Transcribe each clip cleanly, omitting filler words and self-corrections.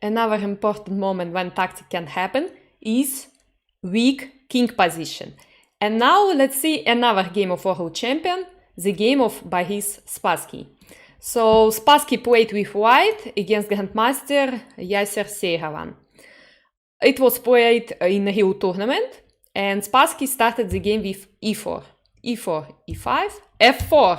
another important moment when tactic can happen is weak king position. And now let's see another game of World Champion, the game of Boris Spassky. So Spassky played with white against Grandmaster Yasser Seiravan. It was played in a real tournament, and Spassky started the game with e4, e4, e5, f4.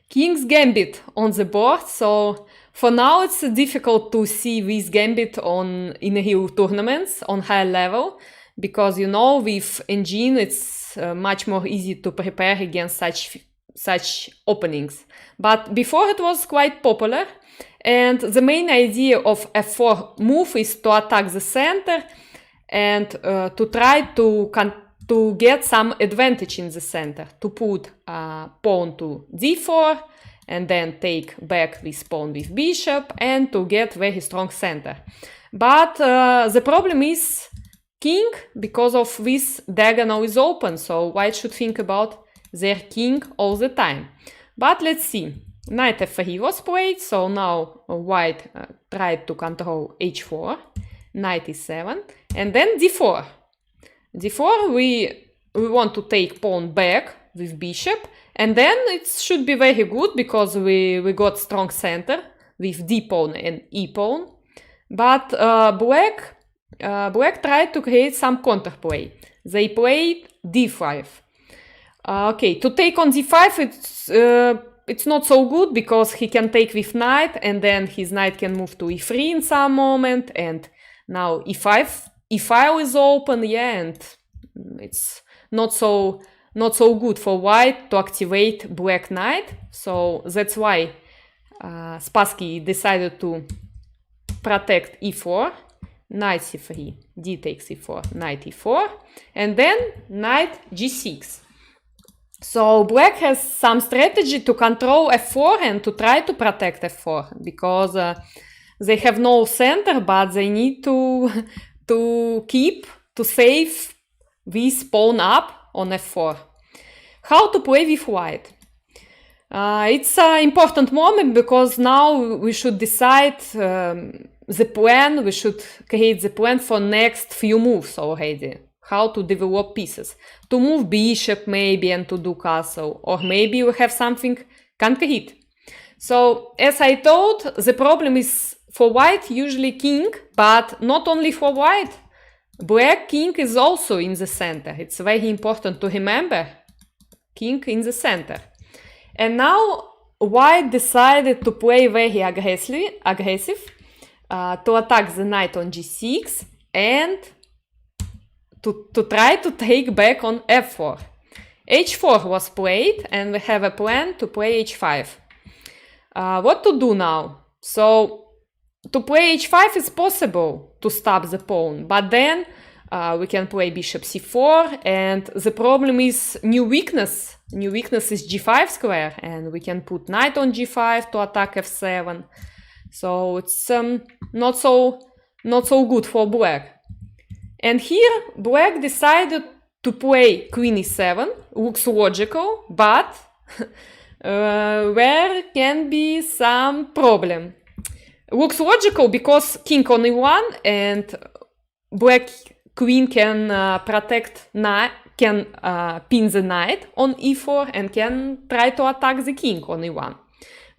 King's gambit on the board, so for now it's difficult to see this gambit in real tournaments on high level, because you know with engine it's much more easy to prepare against such openings. But before it was quite popular, and the main idea of f4 move is to attack the center and to try to get some advantage in the center, to put pawn to d4 and then take back this pawn with bishop and to get very strong center. But the problem is king, because of this diagonal is open, so white should think about their king all the time. But let's see. Knight f3 was played, so now white tried to control h4, knight e7, and then d4. d4 we want to take pawn back with bishop, and then it should be very good because we got strong center with d pawn and e pawn. But black tried to create some counterplay. They played d5. Okay, to take on d5 it's not so good because he can take with knight, and then his knight can move to e3 in some moment, and now e5 file is open, yeah, and it's not so good for white to activate black knight. So that's why Spassky decided to protect e4, knight c3, d takes e4, knight e4, and then knight g6. So black has some strategy to control f4 and to try to protect f4, because they have no center, but they need to save this pawn up on f4. How to play with white? It's an important moment, because now we should decide the plan, we should create the plan for next few moves already. How to develop pieces. To move bishop maybe and to do castle, or maybe we have something concrete. So as I told, the problem is for white usually king, but not only for white. Black king is also in the center. It's very important to remember. King in the center. And now white decided to play very aggressive to attack the knight on g6 and to try to take back on f4. h4 was played, and we have a plan to play h5. What to do now? So to play h5 is possible to stop the pawn, but then we can play bishop c4, and the problem is new weakness. New weakness is g5 square, and we can put knight on g5 to attack f7. So it's not so good for black. And here black decided to play queen e7. Looks logical, but there can be some problem. Looks logical because king on e1, and black queen can pin the knight on e4 and can try to attack the king on e1.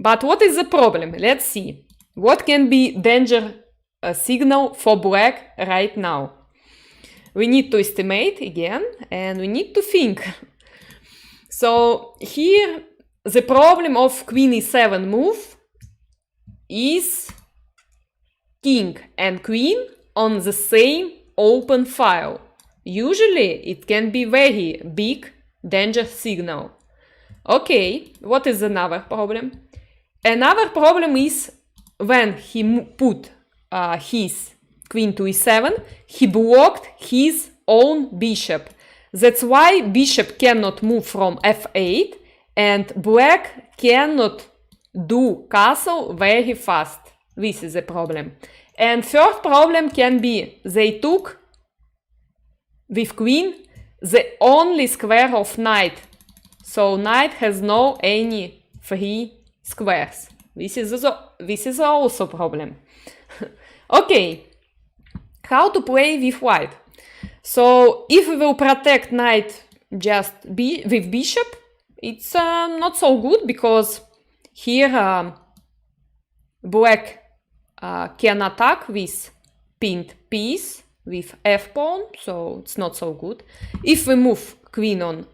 But what is the problem? Let's see. What can be danger signal for black right now? We need to estimate again, and we need to think. So here the problem of queen e7 move is king and queen on the same open file. Usually it can be very big danger signal. Okay, what is another problem? Another problem is when he put his queen to e7, he blocked his own bishop. That's why bishop cannot move from f8, and black cannot do castle very fast. This is a problem. And third problem can be they took with queen the only square of knight. So knight has no any free squares. This is also problem. Okay, how to play with white? So if we will protect knight just with bishop, it's not so good, because here black can attack with pinned piece with f-pawn, so it's not so good. If we move queen on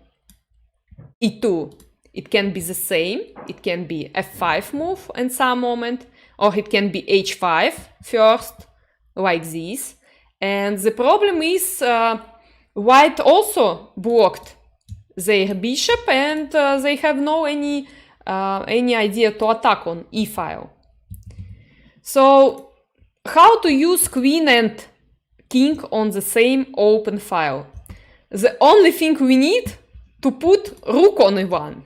e2, it can be the same. It can be f5 move in some moment, or it can be h5 first, like this. And the problem is white also blocked their bishop, and they have no any idea to attack on e file. So how to use queen and king on the same open file? The only thing we need to put rook on e1.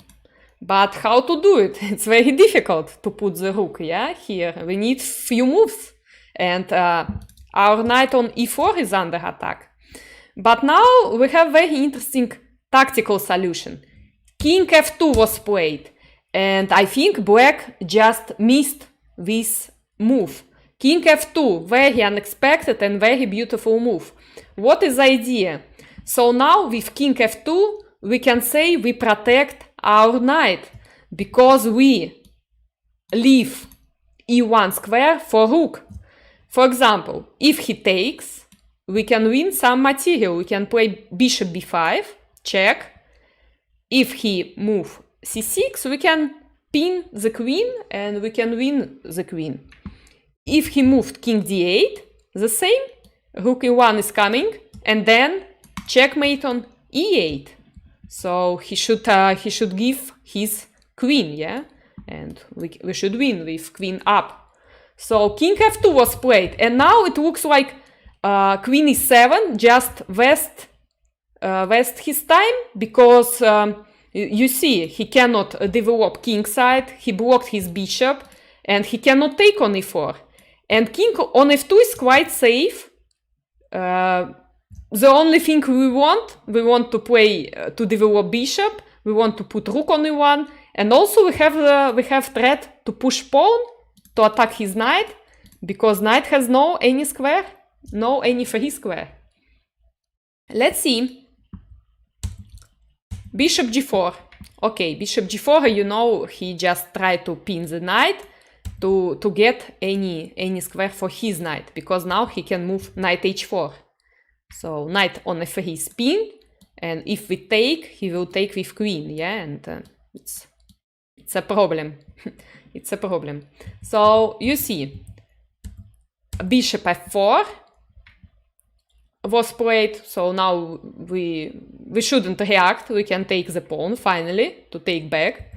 But how to do it? It's very difficult to put the rook, yeah, here. We need few moves. And our knight on e4 is under attack. But now we have very interesting tactical solution. King f2 was played. And I think black just missed this move. King f2, very unexpected and very beautiful move. What is the idea? So now with king f2, we can say we protect our knight, because we leave e1 square for rook. For example, if he takes, we can win some material. We can play bishop b5, check. If he move c6, we can pin the queen and we can win the queen. If he moved king d8, the same. Rook e1 is coming, and then checkmate on e8. So he should give his queen, yeah? And we should win with queen up. So king f2 was played, and now it looks like queen e7 just waste his time, because you see he cannot develop king side, he blocked his bishop, and he cannot take on e4. And king on f2 is quite safe. The only thing we want to play to develop bishop. We want to put rook on e1, and also we have threat to push pawn to attack his knight, because knight has no any square, no any free square. Let's see. Bishop g4. Okay, bishop g4. You know, he just tried to pin the knight to get any square for his knight, because now he can move knight h4. So knight on f3 is pinned, and if we take, he will take with queen, yeah, and it's a problem. It's a problem. So you see, bishop f4 was played. So now we shouldn't react. We can take the pawn finally to take back.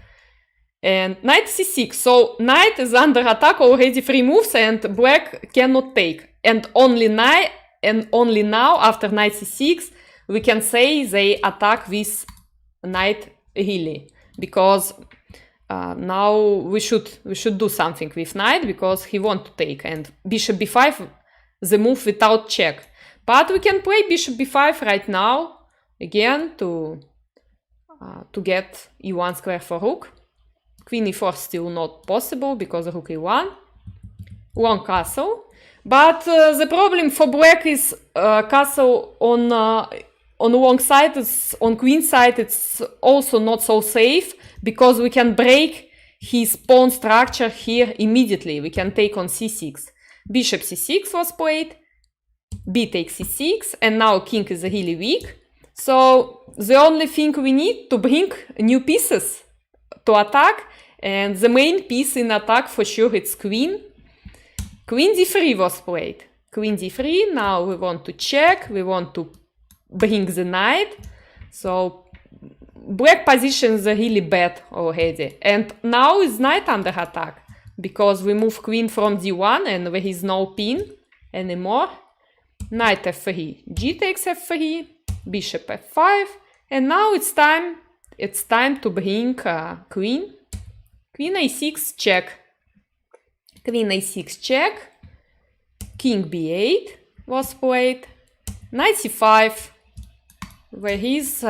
And knight c6. So knight is under attack already 3 moves, and black cannot take. And only now, after knight c6, we can say they attack this knight really, because now we should do something with knight, because he wants to take, and bishop b5, the move without check. But we can play bishop b5 right now again to get e1 square for rook. Queen e4 still not possible because rook e1, long castle. But the problem for black is castle on long side, on queen side, it's also not so safe, because we can break his pawn structure here immediately. We can take on c6. Bishop c6 was played, b takes c6, and now king is really weak. So the only thing we need to bring new pieces to attack, and the main piece in attack for sure it's queen. Queen d3 was played. Queen d3, now we want to check, we want to bring the knight. So black position is really bad already. And now is knight under attack, because we move queen from d1 and there is no pin anymore. Knight f3, g takes f3, bishop f5, and now it's time to bring queen. Queen a6 check. Queen a6 check, king b8 was played, knight c5, where his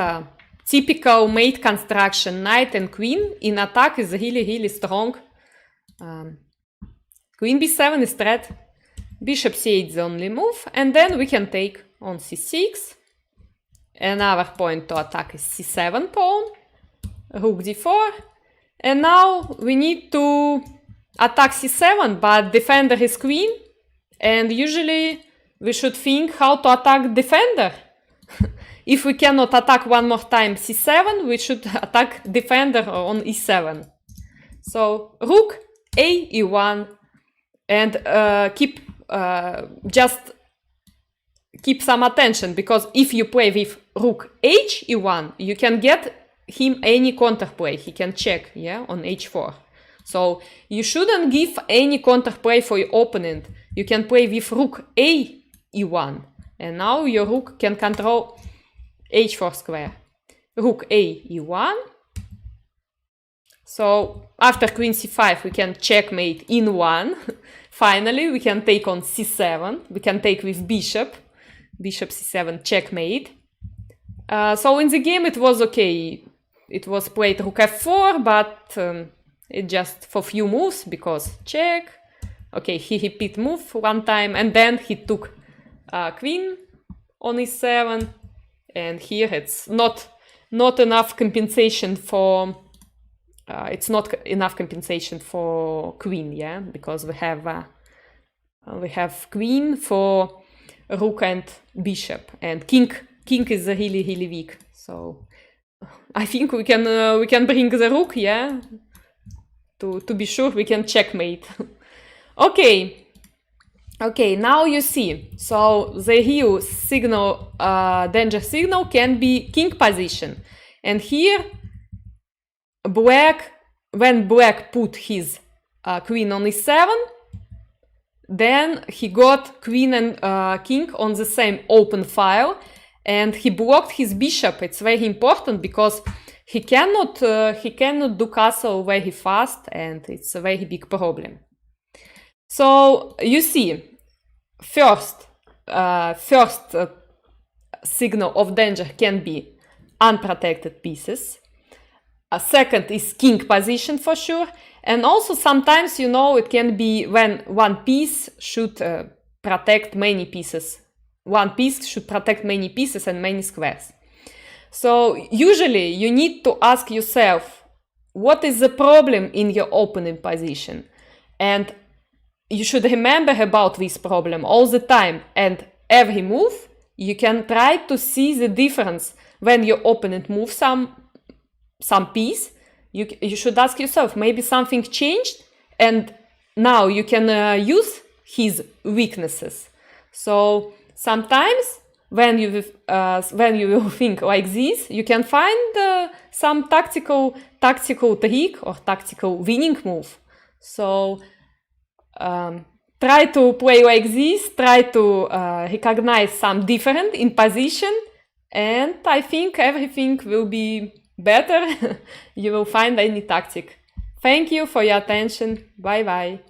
typical mate construction, knight and queen in attack is really strong. Queen b7 is threat. Bishop c8 is the only move, and then we can take on c6. Another point to attack is c7 pawn, rook d4, and now we need to attack c7, but defender is queen, and usually we should think how to attack defender. If we cannot attack one more time c7, we should attack defender on e7. So rook a e1, and just keep some attention, because if you play with rook h e1, you can get him any counterplay. He can check, yeah, on h4. So you shouldn't give any counterplay for your opponent. You can play with rook a e1, and now your rook can control h4 square. Rook a e1. So after queen c5, we can checkmate in 1. Finally, we can take on c7. We can take with bishop. Bishop c7, checkmate. So in the game it was okay. It was played rook f4, but it just for few moves, because check. Okay, he repeat move one time, and then he took queen on e7, and here it's not enough compensation for queen, yeah, because we have queen for rook and bishop, and king is really weak. So I think we can bring the rook, yeah, to be sure we can checkmate. Okay, now you see. So the real signal, danger signal, can be king position, and here when black put his queen on e7, then he got queen and king on the same open file, and he blocked his bishop. It's very important, because he cannot do castle very fast, and it's a very big problem. So you see, first signal of danger can be unprotected pieces. Second is king position for sure. And also sometimes, you know, it can be when one piece should protect many pieces. One piece should protect many pieces and many squares. So usually you need to ask yourself, what is the problem in your opening position? And you should remember about this problem all the time. And every move, you can try to see the difference. When your opponent moves some piece, you should ask yourself, maybe something changed, and now you can use his weaknesses. So sometimes when you think like this, you can find some tactical trick or tactical winning move. So try to play like this, try to recognize some difference in position, and I think everything will be better. You will find any tactic. Thank you for your attention. Bye bye.